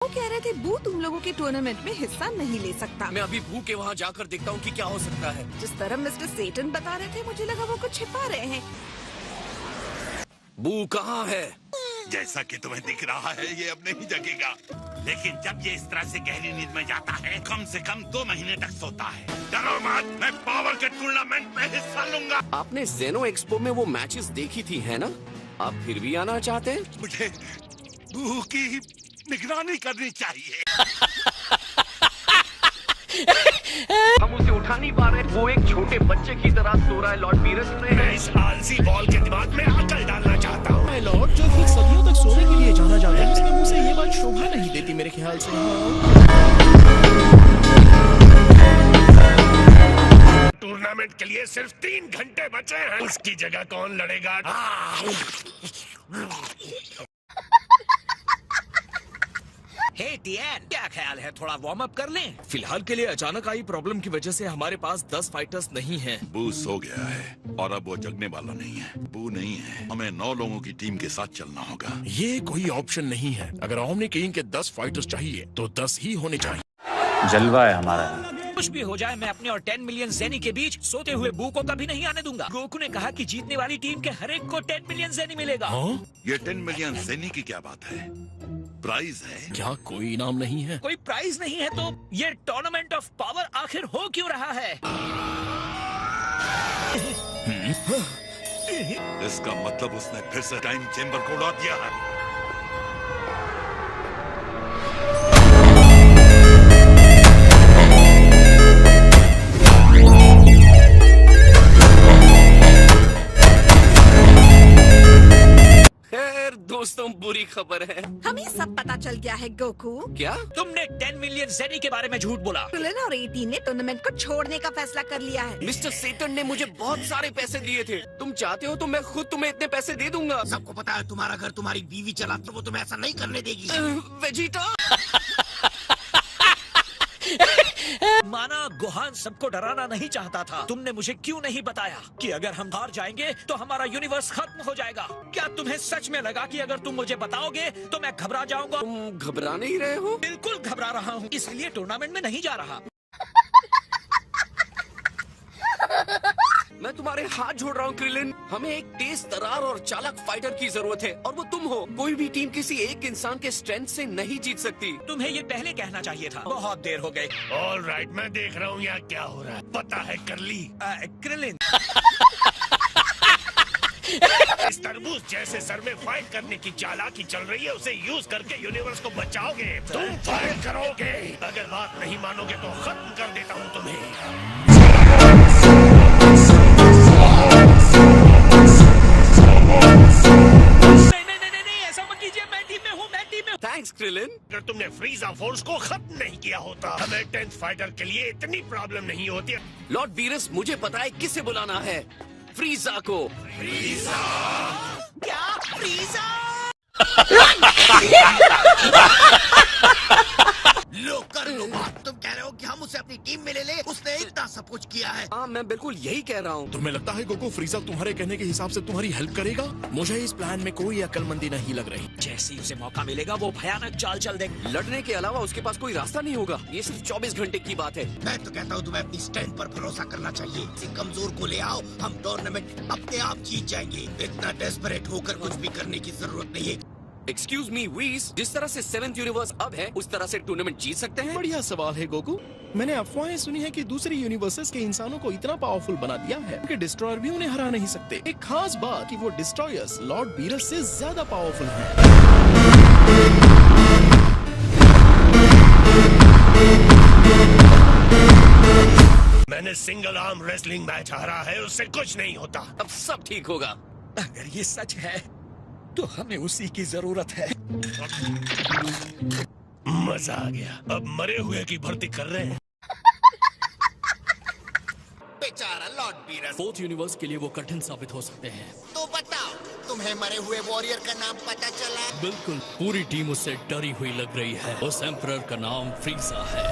वो कह रहे थे बू तुम लोगों के टूर्नामेंट में हिस्सा नहीं ले सकता। मैं अभी बू के वहाँ जाकर देखता हूँ कि क्या हो सकता है। जिस तरह मिस्टर सेटन बता रहे थे मुझे लगा वो कुछ छिपा रहे हैं। बू कहाँ है? जैसा कि तुम्हें दिख रहा है ये अब नहीं जगेगा, लेकिन जब ये इस तरह से गहरी नींद में जाता है कम से कम 2 महीने तक सोता है। डरो मत, मैं पावर के टूर्नामेंट में हिस्सा लूंगा। आपने जेनो एक्सपो में वो मैचेस देखी थी है ना? आप फिर भी आना चाहते हैं? मुझे बू की निगरानी करनी चाहिए। हम उसे उठा नहीं पा रहे। वो एक छोटे बच्चे की तरह सो रहा है लॉर्ड बीरस में। मैं इस आलसी बॉल के दिमाग में अकल डालना चाहता हूँ। मैं लॉर्ड जो कि सदियों तक सोने के लिए जाना जाता है, उसके मुंह से ये बात शोभा नहीं देती मेरे ख्याल से। टूर्नामेंट के लिए सिर्फ 3 घंटे बचे हैं। उसकी जगह कौन लड़ेगा? हे टियन, क्या ख्याल है थोड़ा वार्म अप कर लें? फिलहाल के लिए अचानक आई प्रॉब्लम की वजह से हमारे पास 10 फाइटर्स नहीं हैं। बू सो गया है और अब वो जगने वाला नहीं है। बू नहीं है, हमें 9 लोगों की टीम के साथ चलना होगा। ये कोई ऑप्शन नहीं है। अगर ओमनी किंग के 10 फाइटर्स चाहिए तो 10 ही होने चाहिए। जलवा है हमारा। कुछ भी हो जाए मैं अपने और 10 मिलियन ज़ेनी के बीच सोते हुए बू को कभी नहीं आने दूंगा। गोकू ने कहा कि जीतने वाली टीम के हर एक को 10 मिलियन ज़ेनी मिलेगा। ये 10 मिलियन ज़ेनी की क्या बात है? प्राइज है क्या कोई इनाम नहीं है? कोई प्राइज नहीं है तो ये टूर्नामेंट ऑफ पावर आखिर हो क्यों रहा है? इसका मतलब उसने फिर से टाइम चेम्बर को उड़ा दिया है। दोस्तों बुरी खबर है। हमें सब पता चल गया है गोकू। क्या? तुमने 10 मिलियन ज़ेनी के बारे में झूठ बोला। क्रिलिन और 18 ने टूर्नामेंट को छोड़ने का फैसला कर लिया है। मिस्टर सेटन ने मुझे बहुत सारे पैसे दिए थे। तुम चाहते हो तो मैं खुद तुम्हें इतने पैसे दे दूंगा। सबको पता है तुम्हारा घर तुम्हारी बीवी चलाती है, वो तुम्हें ऐसा नहीं करने देगी। वेजिटा माना गोहान सबको डराना नहीं चाहता था। तुमने मुझे क्यों नहीं बताया कि अगर हम हार जाएंगे तो हमारा यूनिवर्स खत्म हो जाएगा? क्या तुम्हें सच में लगा कि अगर तुम मुझे बताओगे तो मैं घबरा जाऊंगा? तुम घबरा नहीं रहे हो? बिल्कुल घबरा रहा हूँ, इसलिए टूर्नामेंट में नहीं जा रहा। मैं तुम्हारे हाथ जोड़ रहा हूँ क्रिलिन। हमें एक तेज तरार और चालाक फाइटर की जरूरत है और वो तुम हो। कोई भी टीम किसी एक इंसान के स्ट्रेंथ से नहीं जीत सकती। तुम्हें ये पहले कहना चाहिए था। बहुत देर हो गई। ऑल राइट, मैं देख रहा हूँ यहाँ क्या हो रहा है। पता है करली, क्रिलिन इस तरबूज जैसे सर में फाइट करने की चालाकी चल रही है, उसे यूज करके यूनिवर्स को बचाओगे। तुम फाइट करोगे। अगर बात नहीं मानोगे तो खत्म कर देता हूँ तुम्हें। नहीं, ऐसा मत कीजिए। मैं टीम में हूँ, मैं टीम में हूँ। Thanks Krillin. अगर तुमने फ्रीजा फोर्स को खत्म नहीं किया होता हमें 10th फाइटर के लिए इतनी प्रॉब्लम नहीं होती। लॉर्ड बीरस मुझे पता है किसे बुलाना है। फ्रीजा को। क्या फ्रीजा? लो कर लो बात। तुम कह रहे हो कि हम उसे अपनी टीम में ले ले? उसने इतना सब कुछ किया है। हाँ मैं बिल्कुल यही कह रहा हूँ। तुम्हें लगता है गोकू फ्रीजा तुम्हारे कहने के हिसाब से तुम्हारी हेल्प करेगा? मुझे इस प्लान में कोई अक्लमंदी नहीं लग रही। जैसे ही उसे मौका मिलेगा वो भयानक चाल चल देगा। लड़ने के अलावा उसके पास कोई रास्ता नहीं होगा। ये सिर्फ 24 घंटे की बात है। मैं तो कहता हूँ तुम्हें अपनी स्ट्रेंथ पर भरोसा करना चाहिए। किसी कमजोर को ले आओ, हम टूर्नामेंट अपने आप जीत जाएंगे। इतना डेस्परेट होकर कुछ भी करने की जरूरत नहीं है। एक्सक्यूज मी वीस, जिस तरह से 7th यूनिवर्स अब है उस तरह से टूर्नामेंट जीत सकते हैं? बढ़िया सवाल है गोकू। मैंने अफवाहें सुनी है कि दूसरी यूनिवर्सेस के इंसानों को इतना पावरफुल बना दिया है कि डिस्ट्रॉयर भी उन्हें हरा नहीं सकते। एक खास बात कि वो डिस्ट्रॉयर्स लॉर्ड बीरस से ज्यादा पावरफुल हैं। मैंने सिंगल आर्म रेसलिंग मैच हारा है, उससे कुछ नहीं होता। अब सब ठीक होगा। अगर ये सच है तो हमें उसी की जरूरत है। मजा आ गया। अब मरे हुए की भर्ती कर रहे हैं। बेचारा लॉर्ड बीरस। 4th यूनिवर्स के लिए वो कठिन साबित हो सकते हैं। तो बताओ, तुम्हें मरे हुए वॉरियर का नाम पता चला? बिल्कुल, पूरी टीम उससे डरी हुई लग रही है। उस एम्परर का नाम फ्रीजा है।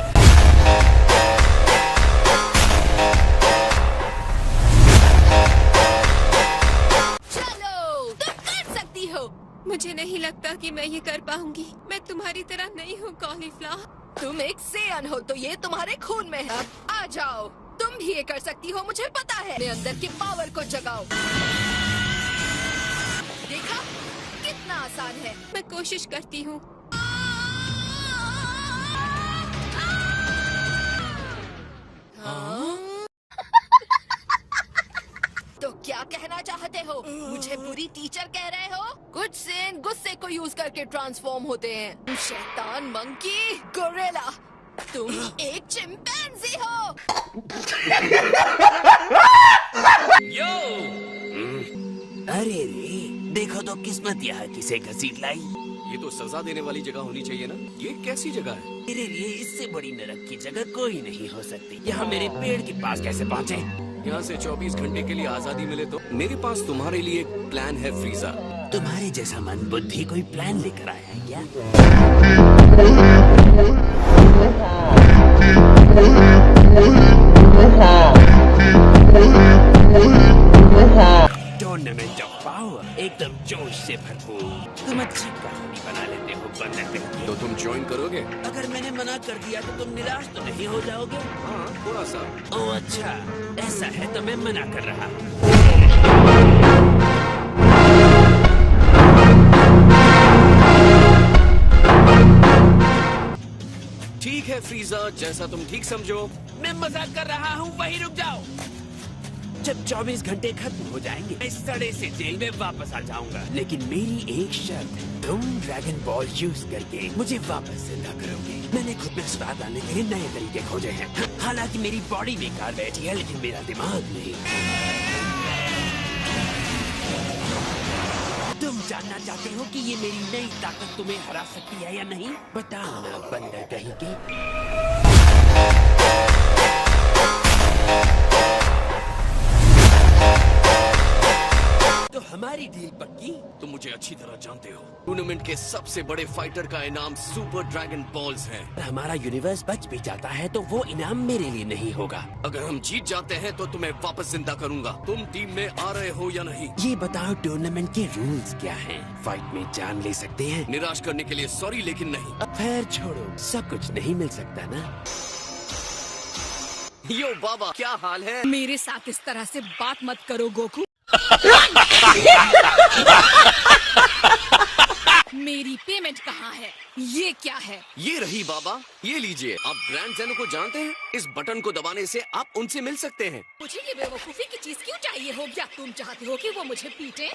चलो तुम कर सकती हो। मुझे नहीं लगता कि मैं ये कर पाऊंगी। मैं तुम्हारी तरह नहीं हूँ कॉलीफ्लावर। तुम एक सेयन हो तो ये तुम्हारे खून में है। अब आ जाओ, तुम भी ये कर सकती हो, मुझे पता है। अपने अंदर की पावर को जगाओ। देखा कितना आसान है। मैं कोशिश करती हूँ। तो क्या कहना चाहते हो? मुझे बुरी टीचर कह रहे हो? कुछ सेन गुस्से को यूज करके ट्रांसफॉर्म होते हैं। शैतान, मंकी, गोरिल्ला, तुम एक चिंपैंजी हो। यो अरे रे, देखो तो किस्मत यहाँ किसे घसीट लाई। ये तो सजा देने वाली जगह होनी चाहिए ना। ये कैसी जगह है? मेरे लिए इससे बड़ी नरक की जगह कोई नहीं हो सकती। यहाँ मेरे पेड़ के पास कैसे पहुँचे? यहाँ से 24 घंटे के लिए आजादी मिले तो मेरे पास तुम्हारे लिए एक प्लान है फ्रीजा। तुम्हारे जैसा मन बुद्धि कोई प्लान लेकर आया है क्या? टूर्नामेंट ऑफ पावर, एकदम जोश से भरपूर। तुम अच्छी कहानी बना लेते हो बंदर। तो तुम ज्वाइन करोगे? अगर मैंने मना कर दिया तो तुम निराश तो नहीं हो जाओगे? हाँ, थोड़ा सा। ओह अच्छा, ऐसा है तो मैं मना कर रहा हूँ। ठीक है फ्रीजा, जैसा तुम ठीक समझो। मैं मजाक कर रहा हूँ, वहीं रुक जाओ। जब 24 घंटे खत्म हो जाएंगे मैं इस सड़े से जेल में वापस आ जाऊंगा। लेकिन मेरी एक शर्त है, तुम ड्रैगन बॉल यूज करके मुझे वापस जिंदा करोगे। मैंने खुद में सुधार लाने के लिए नए तरीके खोजे हैं। हालांकि मेरी बॉडी बेकार बैठी है लेकिन मेरा दिमाग नहीं। तुम जानना चाहते हो कि ये मेरी नई ताकत तुम्हें हरा सकती है या नहीं? बताओ ना बंदर कहीं के। तो हमारी डील पक्की? तुम मुझे अच्छी तरह जानते हो। टूर्नामेंट के सबसे बड़े फाइटर का इनाम सुपर ड्रैगन बॉल्स है। हमारा यूनिवर्स बच भी जाता है तो वो इनाम मेरे लिए नहीं होगा। अगर हम जीत जाते हैं तो तुम्हें वापस जिंदा करूंगा। तुम टीम में आ रहे हो या नहीं? ये बताओ टूर्नामेंट के रूल्स क्या हैं? फाइट में जान ले सकते हैं। निराश करने के लिए सॉरी लेकिन नहीं। अब खैर छोड़ो, सब कुछ नहीं मिल सकता ना। यो बाबा, क्या हाल है? मेरे साथ इस तरह से बात मत करो गोकू। मेरी पेमेंट कहाँ है? ये क्या है? ये रही बाबा, ये लीजिए। आप ग्रैंड ज़ेनो को जानते हैं? इस बटन को दबाने से आप उनसे मिल सकते हैं। मुझे ये बेवकूफी की चीज क्यों चाहिए हो? क्या तुम चाहते हो कि वो मुझे पीटे?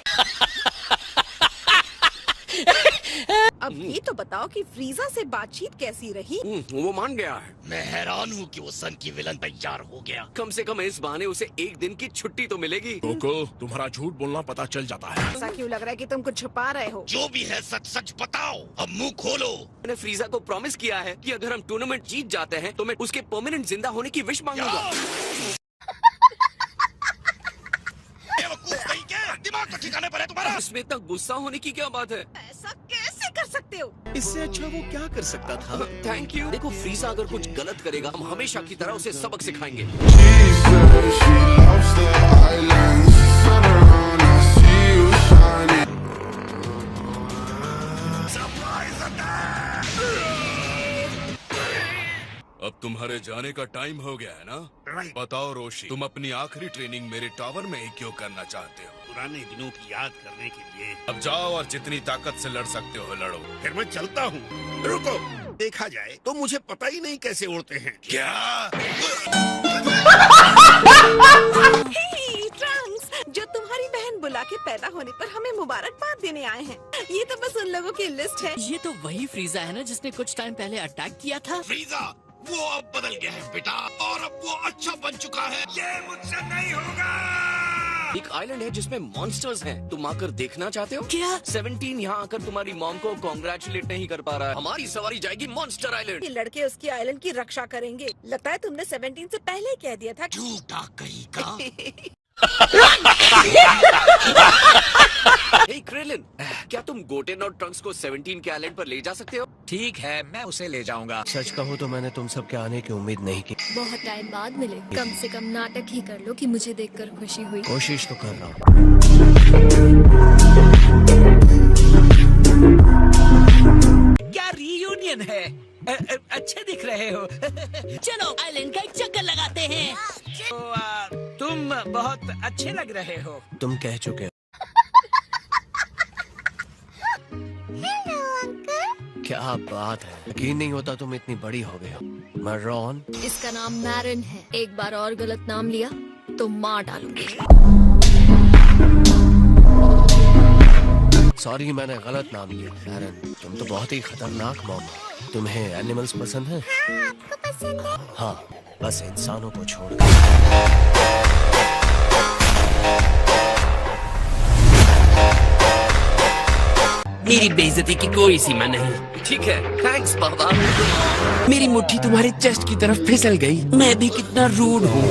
अब ये तो बताओ कि फ्रीजा से बातचीत कैसी रही? वो मान गया है। मैं हैरान हूँ कि वो सन की विलन तैयार हो गया। कम से कम इस बहाने उसे एक दिन की छुट्टी तो मिलेगी। कोको, तुम्हारा झूठ बोलना पता चल जाता है। ऐसा क्यों लग रहा है कि तुम कुछ छुपा रहे हो? जो भी है सच सच बताओ। अब मुंह खोलो। मैंने फ्रीजा को प्रॉमिस किया है कि अगर हम टूर्नामेंट जीत जाते हैं तो मैं उसके परमानेंट जिंदा होने की विश मांगूंगा। दिमाग तो ठिकाने पर है तुम्हारा। इसमें इतना गुस्सा होने की क्या बात है? ऐसा कैसे कर सकते हो? इससे अच्छा वो क्या कर सकता था? Thank you. देखो फ्रीजा अगर कुछ गलत करेगा हम हमेशा की तरह उसे सबक सिखाएंगे। अब तुम्हारे जाने का टाइम हो गया है ना? बताओ रोशी, तुम अपनी आखिरी ट्रेनिंग मेरे टावर में ही क्यों करना चाहते हो? पुराने दिनों की याद करने के लिए। अब जाओ और जितनी ताकत से लड़ सकते हो लड़ो। फिर मैं चलता हूँ। रुको, देखा जाए तो मुझे पता ही नहीं कैसे उड़ते हैं। क्या? हे ट्रंक्स, जो तुम्हारी बहन बुला के पैदा होने पर हमें मुबारकबाद देने आए हैं। ये तो बस उन लोगों की लिस्ट है। ये तो वही फ्रीजा है ना जिसने कुछ टाइम पहले अटैक किया था? फ्रीजा वो अब बदल गया है बेटा, और अब वो अच्छा बन चुका है। ये मुझसे नहीं होगा। एक आइलैंड है जिसमें मॉन्स्टर्स हैं। तुम आकर देखना चाहते हो? क्या? 17 यहाँ आकर तुम्हारी मॉम को कॉन्ग्रेचुलेट नहीं कर पा रहा है। हमारी सवारी जाएगी मॉन्स्टर आइलैंड। ये लड़के उसकी आइलैंड की रक्षा करेंगे। लगता है तुमने 17 से पहले कह दिया था। झूठा कहीं का। हे क्रेलिन, क्या तुम गोटेन और ट्रंक्स को 17 के आइलैंड पर ले जा सकते हो? ठीक है, मैं उसे ले जाऊंगा। सच कहूँ तो मैंने तुम सबके आने की उम्मीद नहीं की। बहुत टाइम बाद मिले। कम से कम नाटक ही कर लो कि मुझे देखकर खुशी हुई। कोशिश तो कर रहा हूँ। ओनियन है। अच्छे दिख रहे हो। चलो आइलैंड का एक चक्कर लगाते हैं। तो, तुम बहुत अच्छे लग रहे हो। तुम कह चुके हो। क्या बात है, यकीन नहीं होता तुम इतनी बड़ी हो गई हो। मैं रॉन। इसका नाम मैरन है। एक बार और गलत नाम लिया तो मार डालूंगी। सॉरी, मैंने गलत नाम लिया। मैरन, तुम तो बहुत ही खतरनाक मॉम हो। तुम्हें एनिमल्स पसंद है? हाँ, आपको पसंद है? हाँ, बस इंसानों को छोड़कर। मेरी बेइज्जती की कोई सीमा नहीं। ठीक है, थैंक्स बाबा। मेरी मुट्ठी तुम्हारे चेस्ट की तरफ फिसल गई। मैं भी कितना रूड हूँ।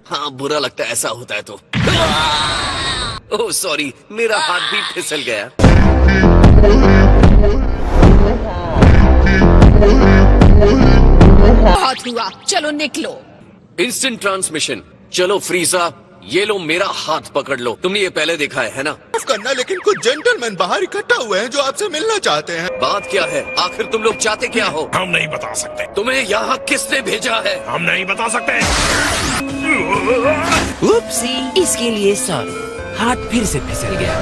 हाँ, बुरा लगता है ऐसा होता है तो। ओह सॉरी, मेरा हाथ भी फिसल गया। बहुत हुआ, चलो निकलो। Instant transmission. चलो फ्रीजा, ये लो मेरा हाथ पकड़ लो। तुमने ये पहले देखा है ना? माफ करना, लेकिन कुछ जेंटलमैन बाहर इकट्ठा हुए हैं जो आपसे मिलना चाहते हैं। बात क्या है? आखिर तुम लोग चाहते क्या हो? हम नहीं बता सकते। तुम्हें यहाँ किसने भेजा है? हम नहीं बता सकते। उपसी, इसके लिए सॉरी। हाथ फिर से फिसल गया।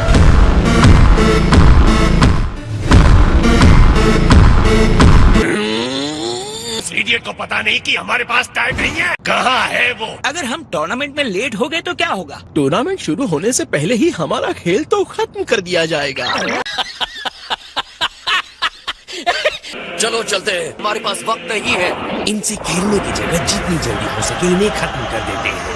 इडियट को पता नहीं कि हमारे पास टाइम नहीं है। कहाँ है वो? अगर हम टूर्नामेंट में लेट हो गए तो क्या होगा? टूर्नामेंट शुरू होने से पहले ही हमारा खेल तो खत्म कर दिया जाएगा। चलो चलते हैं, हमारे पास वक्त नहीं है। इनसे खेलने की जगह जितनी जल्दी हो सके इन्हें खत्म कर देते हैं।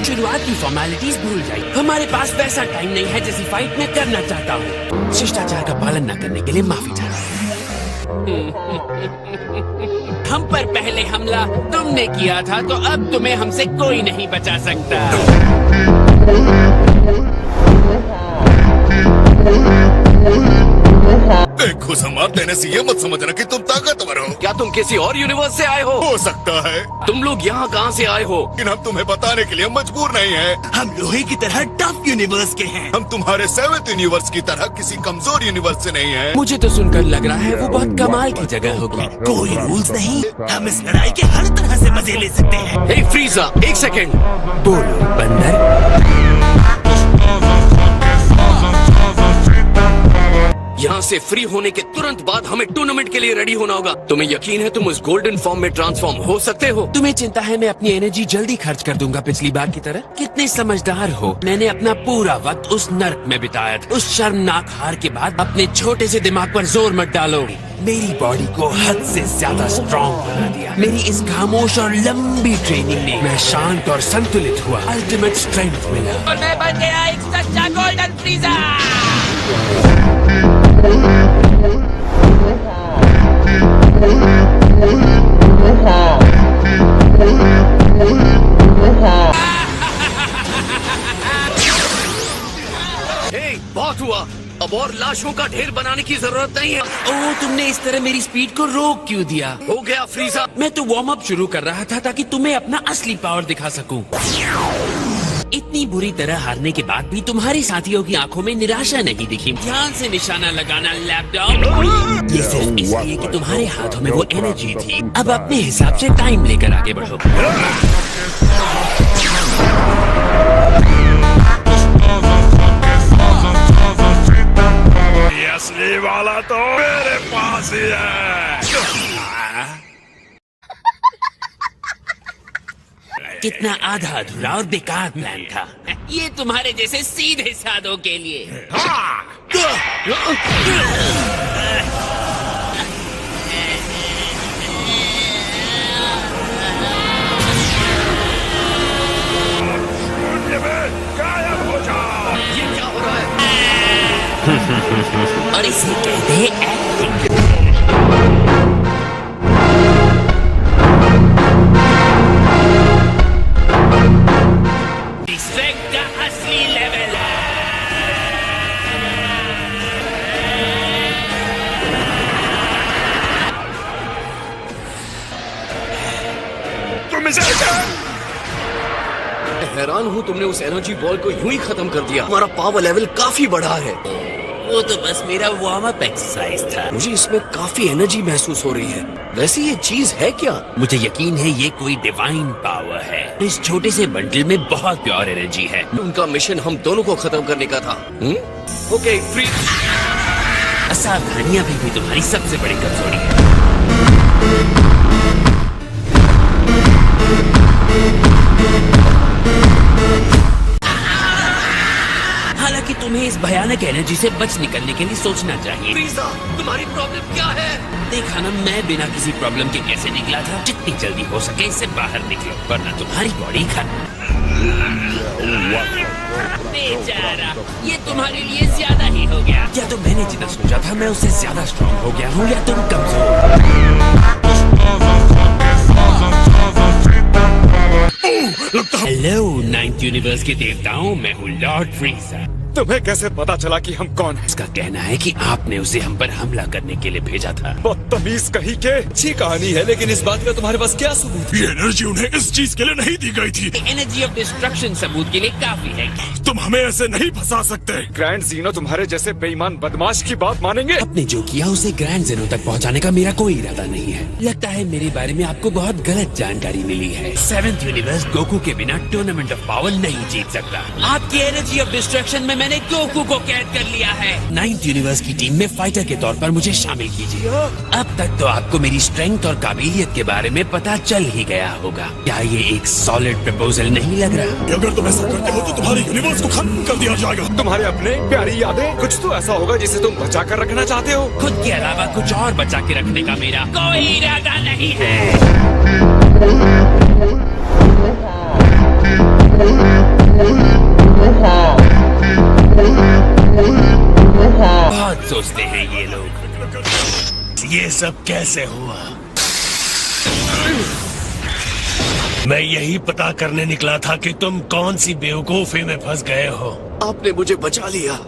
शुरुआती फॉर्मेलिटीज भूल जाइए। हमारे पास वैसा टाइम नहीं है जैसी फाइट में करना चाहता हूँ। शिष्टाचार का पालन न करने के लिए माफी चाहता हूँ। हम पर पहले हमला तुमने किया था, तो अब तुम्हें हमसे कोई नहीं बचा सकता। घुसा मार देने से ये मत समझना कि तुम ताकतवर हो। क्या तुम किसी और यूनिवर्स से आए हो सकता है। तुम लोग यहाँ कहाँ से आए हो? लेकिन हम तुम्हें बताने के लिए मजबूर नहीं है। हम लोहे की तरह टफ यूनिवर्स के हैं। हम तुम्हारे 7th यूनिवर्स की तरह किसी कमजोर यूनिवर्स से नहीं है। मुझे तो सुनकर लग रहा है वो बहुत कमाल की जगह होगी। कोई रूल्स नहीं, हम इस लड़ाई के हर तरह से मजे ले सकते हैं। हे फ्रीजा, एक सेकेंड। बोलो बंदर। यहाँ से फ्री होने के तुरंत बाद हमें टूर्नामेंट के लिए रेडी होना होगा। तुम्हें यकीन है तुम उस गोल्डन फॉर्म में ट्रांसफॉर्म हो सकते हो? तुम्हें चिंता है मैं अपनी एनर्जी जल्दी खर्च कर दूंगा पिछली बार की तरह? कितने समझदार हो। मैंने अपना पूरा वक्त उस नर्क में बिताया था। उस शर्मनाक हार के बाद अपने छोटे से दिमाग पर जोर मत डालो। मेरी बॉडी को हद से ज्यादा स्ट्रॉन्ग बना दिया। मेरी इस खामोश और लंबी ट्रेनिंग ने मैं शांत और संतुलित हुआ। अल्टीमेट स्ट्रेंथ मिला और मैं बन गया एक सच्चा गोल्डन फ्रीजा। बहुत हुआ, अब और लाशों का ढेर बनाने की जरूरत नहीं है। ओह, तुमने इस तरह मेरी स्पीड को रोक क्यों दिया? हो गया फ्रीजा। मैं तो वार्म अप शुरू कर रहा था ताकि तुम्हें अपना असली पावर दिखा सकूं। इतनी बुरी तरह हारने के बाद भी तुम्हारी साथियों की आंखों में निराशा नहीं दिखी। ध्यान से निशाना लगाना लैपटॉप। ये सिर्फ इसलिए कि तुम्हारे हाथों में वो एनर्जी थी। अब अपने हिसाब से टाइम लेकर आगे बढ़ो। ये असली वाला तो मेरे पास ही है। कितना आधा अधूरा और बेकार प्लान था। ये तुम्हारे जैसे सीधे साधों के लिए। गायब हो जाओ। ये क्या हो रहा है? और इसे कहते हैं एक्टिंग। स्ट्रेंथ का असली लेवल है। हैरान हूँ तुमने उस एनर्जी बॉल को यूं ही खत्म कर दिया। हमारा पावर लेवल काफी बढ़ा है। वो तो बस मेरा वार्म अप एक्सरसाइज था। मुझे इसमें काफी एनर्जी महसूस हो रही है। वैसे ये चीज है क्या? मुझे यकीन है ये कोई डिवाइन पावर है। इस छोटे से बंडल में बहुत प्योर एनर्जी है। उनका मिशन हम दोनों को खत्म करने का था। Okay free. असावधानियां भी तुम्हारी सबसे बड़ी कमजोरी है। हालांकि तुम्हें इस भयानक एनर्जी से बच निकलने के लिए सोचना चाहिए। फ्रीजा, तुम्हारी प्रॉब्लम क्या है? देखा ना, मैं बिना किसी प्रॉब्लम के कैसे निकला था। जितनी जल्दी हो सके इससे बाहर निकलो, वरना तुम्हारी बॉडी खत्म। बेचारा, ये तुम्हारे लिए ज्यादा ही हो गया। या तो मैंने जितना सोचा था मैं उससे ज्यादा स्ट्रॉन्ग हो गया हूँ, या तुम कमजोर। हेलो नाइन्थ यूनिवर्स के देवताओं, मैं हूँ लॉर्ड फ्रीजा। तुम्हें कैसे पता चला कि हम कौन हैं? उसका कहना है कि आपने उसे हम पर हमला करने के लिए भेजा था। बदतमीज कहीं के। अच्छी कहानी है, लेकिन इस बात का तुम्हारे पास क्या सबूत? ये एनर्जी उन्हें इस चीज के लिए नहीं दी गई थी। एनर्जी ऑफ डिस्ट्रक्शन सबूत के लिए काफी है। तुम हमें ऐसे नहीं फंसा सकते। ग्रैंड जीनो तुम्हारे जैसे बेईमान बदमाश की बात मानेंगे? आपने जो किया उसे ग्रैंड जीनो तक पहुंचाने का मेरा कोई इरादा नहीं है। लगता है मेरे बारे में आपको बहुत गलत जानकारी मिली है। 7th यूनिवर्स गोकू के बिना टूर्नामेंट ऑफ पावर नहीं जीत सकता। आपकी एनर्जी ऑफ डिस्ट्रक्शन में मैंने गोकू को कैद कर लिया है। 9th यूनिवर्स की टीम में फाइटर के तौर पर मुझे शामिल कीजिए। अब तक तो आपको मेरी स्ट्रेंथ और काबिलियत के बारे में पता चल ही गया होगा। क्या ये एक सॉलिड प्रपोजल नहीं लग रहा? अगर तुम ऐसा करते हो तो तुम्हारी यूनिवर्स को खत्म कर दिया जाएगा। तुम्हारे अपने प्यारी यादें, कुछ तो ऐसा होगा जिसे तुम बचा कर रखना चाहते हो। खुद के अलावा कुछ और बचा के रखने का मेरा कोई इरादा नहीं है। बहुत सोचते हैं ये लोग। ये सब कैसे हुआ? मैं यही पता करने निकला था कि तुम कौन सी बेवकूफी में फंस गए हो। आपने मुझे बचा लिया।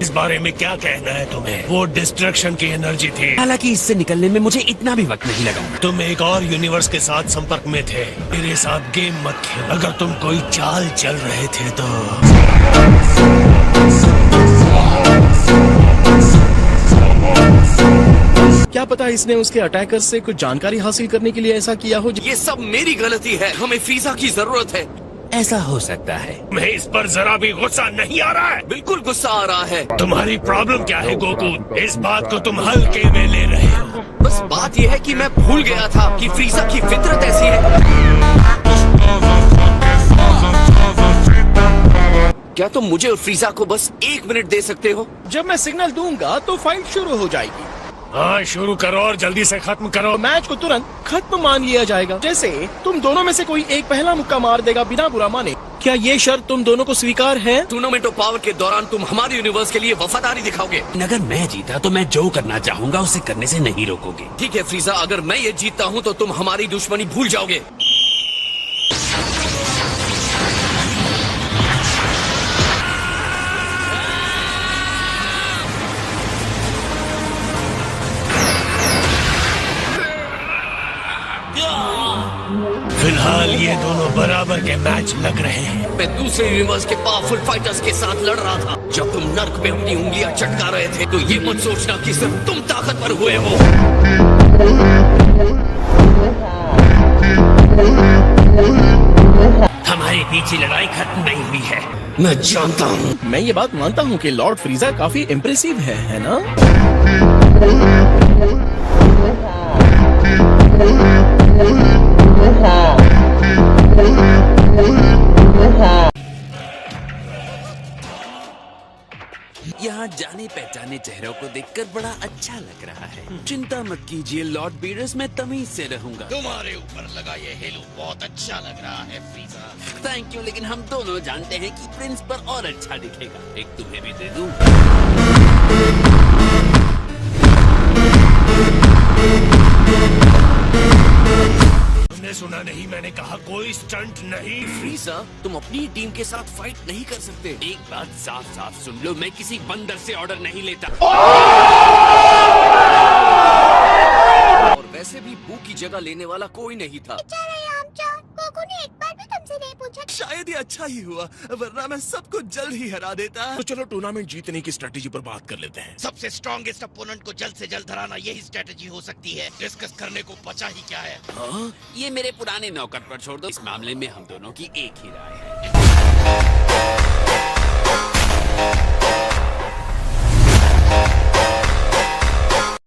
इस बारे में क्या कहना है तुम्हें? वो डिस्ट्रक्शन की एनर्जी थी। हालांकि इससे निकलने में मुझे इतना भी वक्त नहीं लगा। तुम एक और यूनिवर्स के साथ संपर्क में थे। मेरे साथ गेम मत खेलो। अगर तुम कोई चाल चल रहे थे तो क्या पता इसने उसके अटैकर से कुछ जानकारी हासिल करने के लिए ऐसा किया हो। ये सब मेरी गलती है। हमें फ्रीजा की जरूरत है। ऐसा हो सकता है। तुम्हें इस पर जरा भी गुस्सा नहीं आ रहा है? बिल्कुल गुस्सा आ रहा है। तुम्हारी प्रॉब्लम क्या है गोकू? इस बात को तुम हल्के में ले रहे हो। बस बात यह है कि मैं भूल गया था कि फ्रीजा की फितरत ऐसी है। क्या तुम मुझे और फ्रीजा को बस 1 मिनट दे सकते हो? जब मैं सिग्नल दूंगा तो फाइट शुरू हो जाएगी। हाँ, शुरू करो और जल्दी से खत्म करो। मैच को तुरंत खत्म मान लिया जाएगा। जैसे तुम दोनों में से कोई एक पहला मुक्का मार देगा बिना बुरा माने। क्या ये शर्त तुम दोनों को स्वीकार है? टूर्नामेंट ऑफ पावर के दौरान तुम हमारे यूनिवर्स के लिए वफादारी दिखाओगे। अगर मैं जीता तो मैं जो करना चाहूंगा उसे करने से नहीं रोकोगे। ठीक है फ्रीजा, अगर मैं ये जीतता हूँ तो तुम हमारी दुश्मनी भूल जाओगे। फिलहाल ये दोनों बराबर के मैच लग रहे हैं। मैं दूसरे यूनिवर्स के पावरफुल फाइटर्स के साथ लड़ रहा था। जब तुम नर्क पे अपनी उंगलियां चटका रहे थे तो ये मत सोचना कि सिर्फ तुम ताकतवर हुए हो। हमारे पीछे लड़ाई खत्म नहीं हुई है। मैं जानता हूँ। मैं ये बात मानता हूँ कि लॉर्ड फ्रीजा काफी इम्प्रेसिव है ना? यहाँ जाने पहचाने चेहरों को देखकर बड़ा अच्छा लग रहा है। चिंता मत कीजिए लॉर्ड बीरस, मैं तमीज से रहूंगा। तुम्हारे ऊपर लगा ये हेलो बहुत अच्छा लग रहा है फ्रीजा। थैंक यू, लेकिन हम दोनों जानते हैं कि प्रिंस पर और अच्छा दिखेगा। एक तुम्हें भी दे दूं। तुमने सुना नहीं? मैंने कहा कोई स्टंट नहीं। फ्रीजा, तुम अपनी टीम के साथ फाइट नहीं कर सकते। एक बात साफ साफ सुन लो, मैं किसी बंदर से ऑर्डर नहीं लेता। और वैसे भी बू की जगह लेने वाला कोई नहीं था। पहुंचा। शायद ये अच्छा ही हुआ, वरना मैं सबको जल्द ही हरा देता। तो चलो टूर्नामेंट जीतने की स्ट्रेटेजी पर बात कर लेते हैं। सबसे स्ट्रॉन्गेस्ट अपोनेंट को जल्द से जल्द हराना यही स्ट्रेटेजी हो सकती है। डिस्कस करने को बचा ही क्या है। ये मेरे पुराने नौकर पर छोड़ दो, इस मामले में हम दोनों की एक ही राय है।